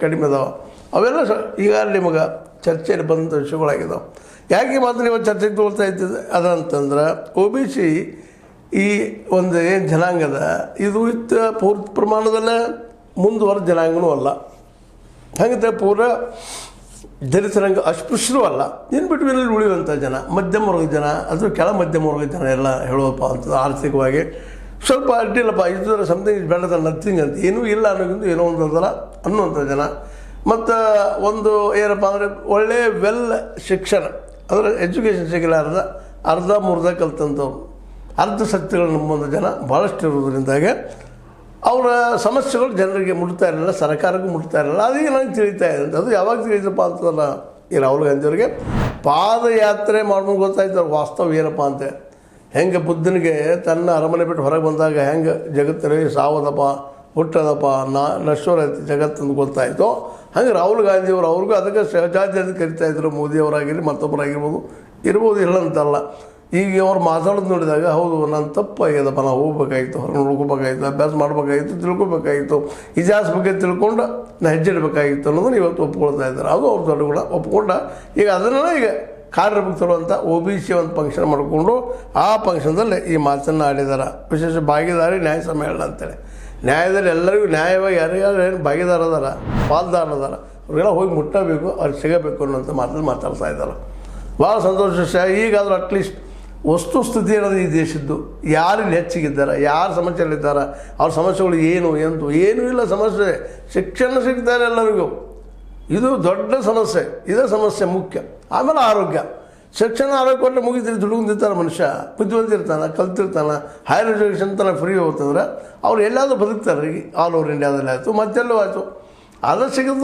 ಕಡಿಮೆ ಅದಾವೆ ಅವೆಲ್ಲ ಈಗಾಗಲೇ ನಿಮಗೆ ಚರ್ಚೆಯಲ್ಲಿ ಬಂದಂಥ ವಿಷಯಗಳಾಗಿದ್ದಾವೆ. ಯಾಕೆ ಮಾತ್ರ ನೀವು ಚರ್ಚೆಗೆ ತೊಗೊಳ್ತಾ ಇದ್ದಿದ್ದು ಅದಂತಂದ್ರೆ OBC ಈ ಒಂದು ಏನು ಜನಾಂಗದ ಇದು ಪೂರ್ತಿ ಪ್ರಮಾಣದಲ್ಲೇ ಮುಂದುವರೆದ ಜನಾಂಗನೂ ಅಲ್ಲ, ಹಾಗಿದ್ರೆ ಪೂರ ದಲಿತರಂಗ ಅಸ್ಪೃಶ್ಯರೂ ಅಲ್ಲ, ಇನ್ನು ಬಿಟ್ವೀನಲ್ಲಿ ಉಳಿಯುವಂಥ ಜನ, ಮಧ್ಯಮ ವರ್ಗದ ಜನ ಅಥವಾ ಕೆಳ ಮಧ್ಯಮ ವರ್ಗದ ಜನ ಎಲ್ಲ ಹೇಳೋದಪ್ಪ ಅಂತದ್ದು ಆರ್ಥಿಕವಾಗಿ ಸ್ವಲ್ಪ ಅಡ್ಡಿಲ್ಲಪ್ಪ ಇದರ something is better than nothing ಅಂತ ಏನೂ ಇಲ್ಲ ಅನ್ನೋಕ್ಕಿಂತ ಏನೋ ಒಂದು ಅದಲ್ಲ ಅನ್ನುವಂಥ ಜನ. ಮತ್ತು ಒಂದು ಏನಪ್ಪ ಅಂದರೆ ಒಳ್ಳೆಯ ವೆಲ್ ಶಿಕ್ಷಣ ಅಂದರೆ ಎಜುಕೇಷನ್ ಸಿಗಲಾರ್ದ ಅರ್ಧ ಮುರ್ಧ ಕಲ್ತಂಥವ್ರು ಅರ್ಧ ಸತ್ಯಗಳು ನಂಬುವಂಥ ಜನ ಭಾಳಷ್ಟು ಇರೋದ್ರಿಂದಾಗೆ ಅವರ ಸಮಸ್ಯೆಗಳು ಜನರಿಗೆ ಮುಟ್ತಾ ಇರಲಿಲ್ಲ, ಸರ್ಕಾರಕ್ಕೂ ಮುಟ್ತಾ ಇರಲಿಲ್ಲ. ಅದೀಗ ನನಗೆ ತಿಳಿತಾ ಇದೆ ಅಂತ. ಅದು ಯಾವಾಗ ತಿಳಿದಪ್ಪ ಅಂತಲ್ಲ ಈ ರಾಹುಲ್ ಗಾಂಧಿಯವ್ರಿಗೆ ಪಾದಯಾತ್ರೆ ಮಾಡ್ಕೊಂಡು ಗೊತ್ತಾಯ್ತು ಅವ್ರು ವಾಸ್ತವ ಏನಪ್ಪ ಅಂತ. ಹೆಂಗೆ ಬುದ್ಧನಿಗೆ ತನ್ನ ಅರಮನೆ ಬಿಟ್ಟು ಹೊರಗೆ ಬಂದಾಗ ಹೆಂಗೆ ಜಗತ್ತಿನಲ್ಲಿ ಸಾವದಪ್ಪ ಹುಟ್ಟದಪ್ಪ ನಶ್ವರ ಜಗತ್ತಂದು ಗೊತ್ತಾಯಿತು, ಹಾಗೆ ರಾಹುಲ್ ಗಾಂಧಿಯವರು ಅವ್ರಿಗೂ ಅದಕ್ಕೆ ಸಹಜಾತಿ ಅಂತ ಕರಿತಾಯಿದ್ರು. ಮೋದಿಯವರಾಗಿರಲಿ ಮತ್ತೊಬ್ಬರಾಗಿರ್ಬೋದು ಇರ್ಬೋದು, ಇಲ್ಲ ಅಂತಲ್ಲ. ಈಗ ಅವ್ರು ಮಾತಾಡೋದು ನೋಡಿದಾಗ ಹೌದು ನಾನು ತಪ್ಪಾಗ್ಯದಪ್ಪ, ನಾವು ಹೋಗ್ಬೇಕಾಗಿತ್ತು, ಹೊರಗೆ ನೋಡ್ಕೋಬೇಕಾಗಿತ್ತು, ಅಭ್ಯಾಸ ಮಾಡಬೇಕಾಗಿತ್ತು, ತಿಳ್ಕೊಬೇಕಾಗಿತ್ತು, ಇತಿಹಾಸ ಬಗ್ಗೆ ತಿಳ್ಕೊಂಡು ನಾನು ಹೆಜ್ಜೆ ಇಡಬೇಕಾಗಿತ್ತು ಅನ್ನೋದನ್ನು ಇವತ್ತು ಒಪ್ಕೊಳ್ತಾ ಇದ್ದಾರೆ. ಅದು ಅವ್ರ ದೊಡ್ಡ ಗುಣ ಒಪ್ಕೊಂಡ ಈಗ ಅದನ್ನು ಈಗ ಕಾರ್ಯರೂಪಕ್ಕೆ ತರುವಂಥ OBC ಒಂದು ಫಂಕ್ಷನ್ ಮಾಡಿಕೊಂಡು ಆ ಫಂಕ್ಷನ್ದಲ್ಲಿ ಈ ಮಾತನ್ನು ಆಡಿದ್ದಾರೆ. ವಿಶೇಷ ಭಾಗಿದಾರಿ ನ್ಯಾಯ ಸಮ್ಮೇಳನ ಅಂತೇಳಿ ನ್ಯಾಯದಲ್ಲಿ ಎಲ್ಲರಿಗೂ ನ್ಯಾಯವಾಗಿ ಯಾರ್ಯಾರು ಏನು ಭಾಗಿದಾರ ಅದಾರ ಪಾಲ್ದಾರ ಅದಾರ ಅವ್ರಿಗೆಲ್ಲ ಹೋಗಿ ಮುಟ್ಟಬೇಕು, ಅವ್ರಿಗೆ ಸಿಗಬೇಕು ಅನ್ನೋಂಥ ಮಾತನ್ನು ಮಾತಾಡ್ತಾ ಇದ್ದಾರೆ. ಭಾಳ ಸಂತೋಷ ವಿಷಯ. ಈಗಾದರೂ ಅಟ್ಲೀಸ್ಟ್ ವಸ್ತುಸ್ಥಿತಿ ಅನ್ನೋದು ಈ ದೇಶದ್ದು ಯಾರಿಗೆ ಹೆಚ್ಚಿಗಿದ್ದಾರೆ, ಯಾರು ಸಮಸ್ಯೆಯಲ್ಲಿದ್ದಾರೆ, ಅವ್ರ ಸಮಸ್ಯೆಗಳು ಏನು ಏನೂ ಇಲ್ಲ. ಸಮಸ್ಯೆ ಶಿಕ್ಷಣ ಸಿಗ್ತಾರೆ ಎಲ್ಲರಿಗೂ, ಇದು ದೊಡ್ಡ ಸಮಸ್ಯೆ, ಇದೇ ಸಮಸ್ಯೆ ಮುಖ್ಯ. ಆಮೇಲೆ ಆರೋಗ್ಯ, ಶಿಕ್ಷಣ ಆರೋಗ್ಯ ಕೊಟ್ಟರೆ ಮುಗಿತೀರಿ, ದುಡುಗುಂದಿರ್ತಾನೆ ಮನುಷ್ಯ, ಬುದ್ಧಿವಂತಿರ್ತಾನೆ, ಕಲ್ತಿರ್ತಾನೆ, ಹೈಯರ್ ಎಜುಕೇಷನ್ ತನಕ ಫ್ರೀ ಹೋಗ್ತಂದ್ರೆ ಅವ್ರು ಎಲ್ಲಾದರೂ ಬದುಕ್ತಾರೆ. ಆಲ್ ಓವರ್ ಇಂಡಿಯಾದಲ್ಲಿ ಆಯಿತು ಮತ್ತೆಲ್ಲೂ ಆಯಿತು, ಅದು ಸಿಗುತ್ತೆ.